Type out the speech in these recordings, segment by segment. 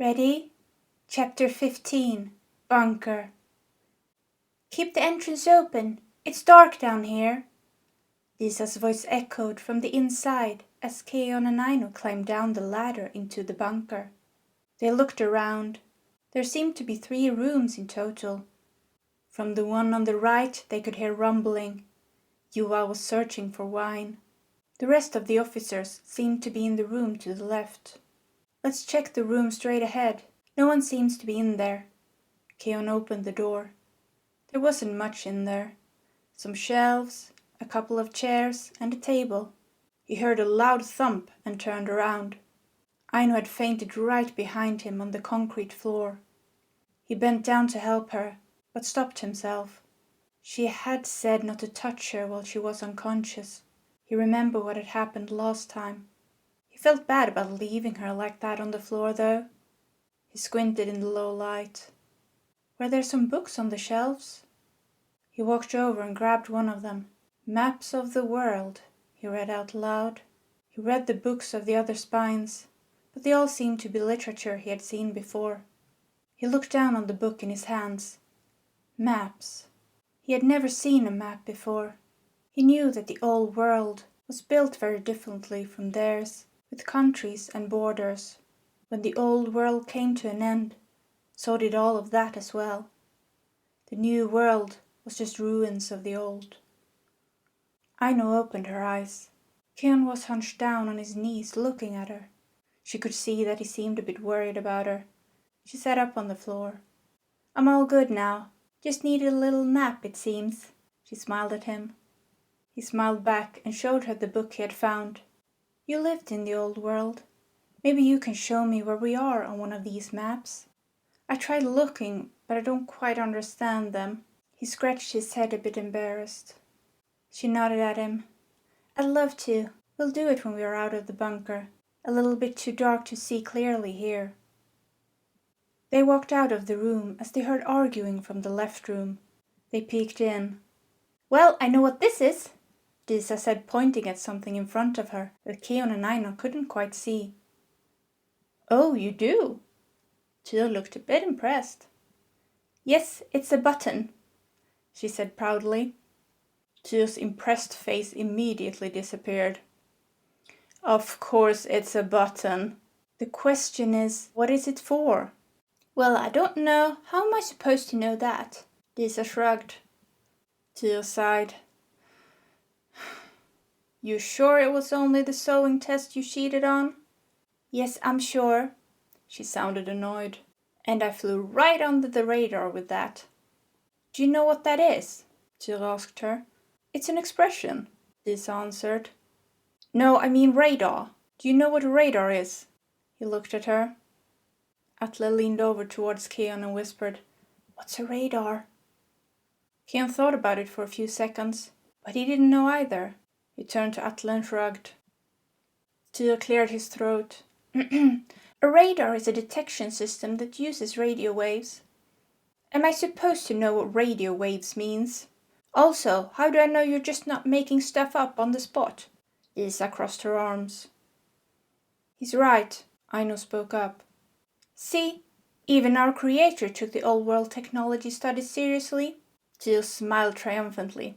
Ready? Chapter 15. Bunker. Keep the entrance open. It's dark down here. Lisa's voice echoed from the inside as Keon and Aino climbed down the ladder into the bunker. They looked around. There seemed to be 3 rooms in total. From the one on the right they could hear rumbling. Yuval was searching for wine. The rest of the officers seemed to be in the room to the left. Let's check the room straight ahead. No one seems to be in there. Keon opened the door. There wasn't much in there. Some shelves, a couple of chairs, and a table. He heard a loud thump and turned around. Aino had fainted right behind him on the concrete floor. He bent down to help her, but stopped himself. She had said not to touch her while she was unconscious. He remembered what had happened last time. He felt bad about leaving her like that on the floor, though. He squinted in the low light. Were there some books on the shelves? He walked over and grabbed one of them. Maps of the World, he read out loud. He read the books of the other spines, but they all seemed to be literature he had seen before. He looked down on the book in his hands. Maps. He had never seen a map before. He knew that the old world was built very differently from theirs, with countries and borders. When the old world came to an end, so did all of that as well. The new world was just ruins of the old. Aino opened her eyes. Keon was hunched down on his knees looking at her. She could see that he seemed a bit worried about her. She sat up on the floor. I'm all good now. Just needed a little nap, it seems. She smiled at him. He smiled back and showed her the book he had found. You lived in the old world. Maybe you can show me where we are on one of these maps. I tried looking, but I don't quite understand them. He scratched his head a bit embarrassed. She nodded at him. I'd love to. We'll do it when we are out of the bunker. A little bit too dark to see clearly here. They walked out of the room as they heard arguing from the left room. They peeked in. Well, I know what this is, Disa said, pointing at something in front of her that Keon and Aino couldn't quite see. Oh, you do? Jill looked a bit impressed. Yes, it's a button, she said proudly. Jill's impressed face immediately disappeared. Of course it's a button. The question is, what is it for? Well, I don't know. How am I supposed to know that? Lisa shrugged. Jill sighed. You sure it was only the sewing test you cheated on? Yes, I'm sure. She sounded annoyed. And I flew right under the radar with that. Do you know what that is? Jill asked her. It's an expression, Lisa answered. No, I mean radar. Do you know what a radar is? He looked at her. Atle leaned over towards Keon and whispered, What's a radar? Keon thought about it for a few seconds, but he didn't know either. He turned to Atle and shrugged. Jill cleared his throat. A radar is a detection system that uses radio waves. Am I supposed to know what radio waves means? Also, how do I know you're just not making stuff up on the spot? Lisa crossed her arms. He's right, Aino spoke up. See, even our creator took the old world technology studies seriously. Jill smiled triumphantly.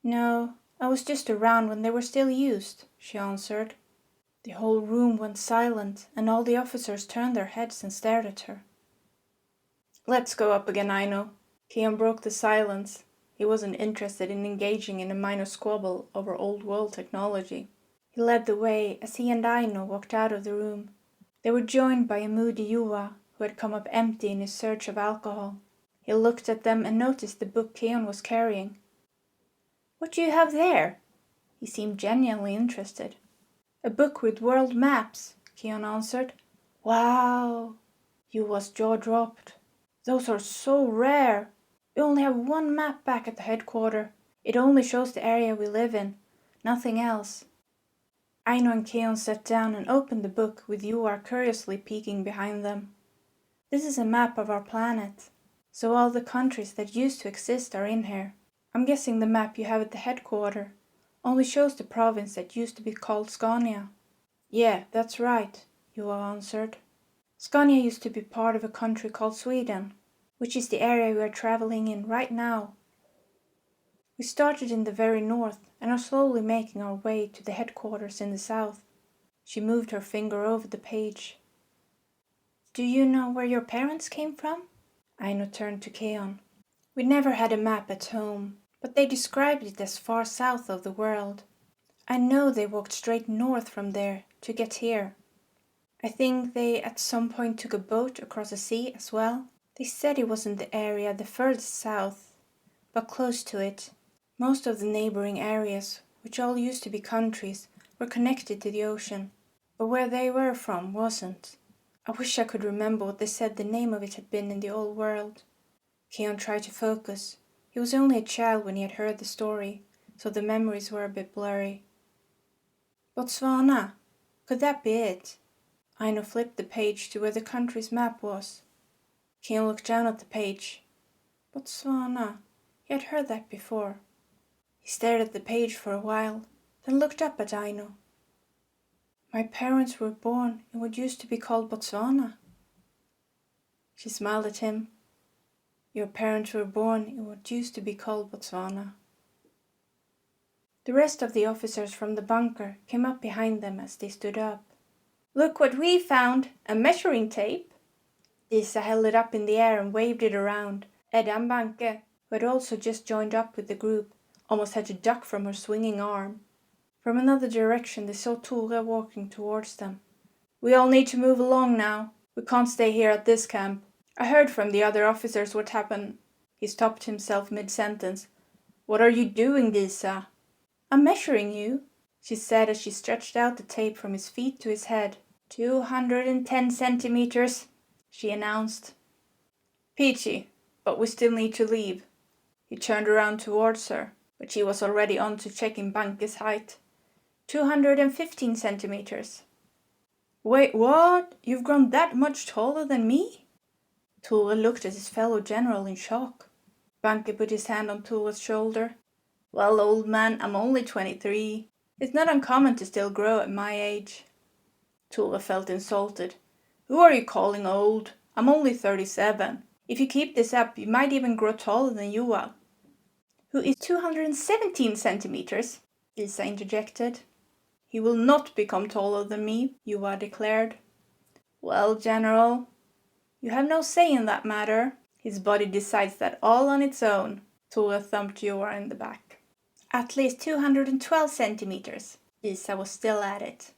No, I was just around when they were still used, she answered. The whole room went silent, and all the officers turned their heads and stared at her. Let's go up again, Aino. Keon broke the silence. He wasn't interested in engaging in a minor squabble over old world technology. He led the way as he and Aino walked out of the room. They were joined by a moody Yuva who had come up empty in his search of alcohol. He looked at them and noticed the book Keon was carrying. What do you have there? He seemed genuinely interested. A book with world maps, Keon answered. Wow! Yuva's jaw dropped. Those are so rare. We only have one map back at the headquarters. It only shows the area we live in, nothing else. Aino and Keon sat down and opened the book with Yuva curiously peeking behind them. This is a map of our planet, so all the countries that used to exist are in here. I'm guessing the map you have at the headquarters only shows the province that used to be called Scania. Yeah, that's right, Yuva answered. Scania used to be part of a country called Sweden, which is the area we are traveling in right now. We started in the very north and are slowly making our way to the headquarters in the south. She moved her finger over the page. Do you know where your parents came from? Aino turned to Keon. We never had a map at home, but they described it as far south of the world. I know they walked straight north from there to get here. I think they at some point took a boat across the sea as well. They said it wasn't the area the furthest south, but close to it. Most of the neighboring areas, which all used to be countries, were connected to the ocean, but where they were from wasn't. I wish I could remember what they said the name of it had been in the old world. Keon tried to focus. He was only a child when he had heard the story, so the memories were a bit blurry. Botswana? Could that be it? Aino flipped the page to where the country's map was. Keon looked down at the page. Botswana. He had heard that before. He stared at the page for a while, then looked up at Aino. My parents were born in what used to be called Botswana. She smiled at him. Your parents were born in what used to be called Botswana. The rest of the officers from the bunker came up behind them as they stood up. Look what we found! A measuring tape! Disa held it up in the air and waved it around. Edda and Banke, who had also just joined up with the group, almost had to duck from her swinging arm. From another direction they saw Tore walking towards them. We all need to move along now. We can't stay here at this camp. I heard from the other officers what happened. He stopped himself mid-sentence. What are you doing, Disa? I'm measuring you, she said as she stretched out the tape from his feet to his head. 210 centimeters, she announced. Peachy, but we still need to leave. He turned around towards her, but she was already on to checking Banke's height. 215 centimeters. Wait, what? You've grown that much taller than me? Tore looked at his fellow general in shock. Banke put his hand on Tore's shoulder. Well, old man, I'm only 23. It's not uncommon to still grow at my age. Tore felt insulted. Who are you calling old? I'm only 37. If you keep this up, you might even grow taller than Yuval. Who is 217 centimeters, Disa interjected. He will not become taller than me, Yuval declared. Well, General, you have no say in that matter. His body decides that all on its own. Tore thumped Yuval in the back. At least 212 centimeters. Disa was still at it.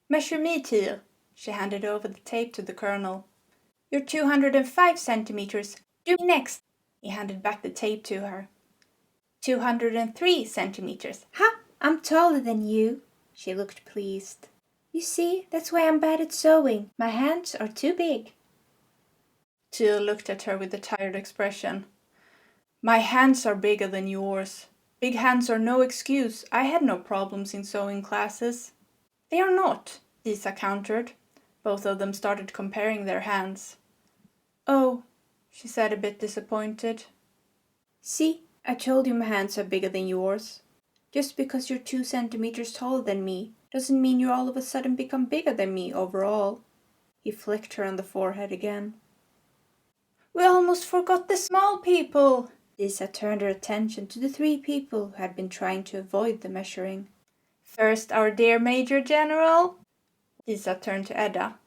Measure me, Tyr. She handed over the tape to the colonel. You're 205 centimeters. Do me next. He handed back the tape to her. 203 centimeters. Ha! I'm taller than you. She looked pleased. You see, that's why I'm bad at sewing. My hands are too big. Tyr looked at her with a tired expression. My hands are bigger than yours. Big hands are no excuse. I had no problems in sewing classes. They are not, Disa countered. Both of them started comparing their hands. Oh, she said, a bit disappointed. See, I told you my hands are bigger than yours. Just because you're 2 centimeters taller than me doesn't mean you all of a sudden become bigger than me overall. He flicked her on the forehead again. We almost forgot the small people. Disa turned her attention to the 3 people who had been trying to avoid the measuring. First, our dear Major General. Disa turned to Edda.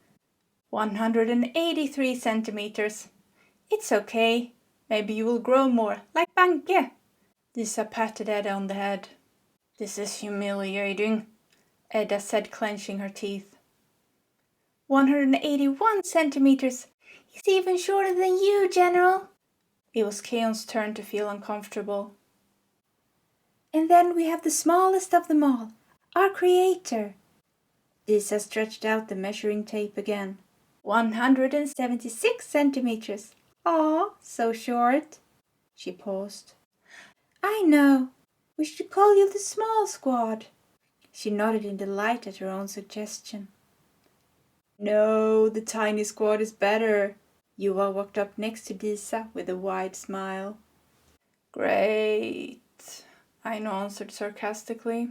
183 centimeters. It's okay. Maybe you will grow more, like Banke. Disa patted Edda on the head. This is humiliating, Edda said, clenching her teeth. 181 centimeters. He's even shorter than you, General. It was Keon's turn to feel uncomfortable. And then we have the smallest of them all, our creator. Disa stretched out the measuring tape again. 176 centimeters. Aw, so short. She paused. I know. We should call you the small squad. She nodded in delight at her own suggestion. No, the tiny squad is better. Yuval walked up next to Disa with a wide smile. Great, Aino answered sarcastically.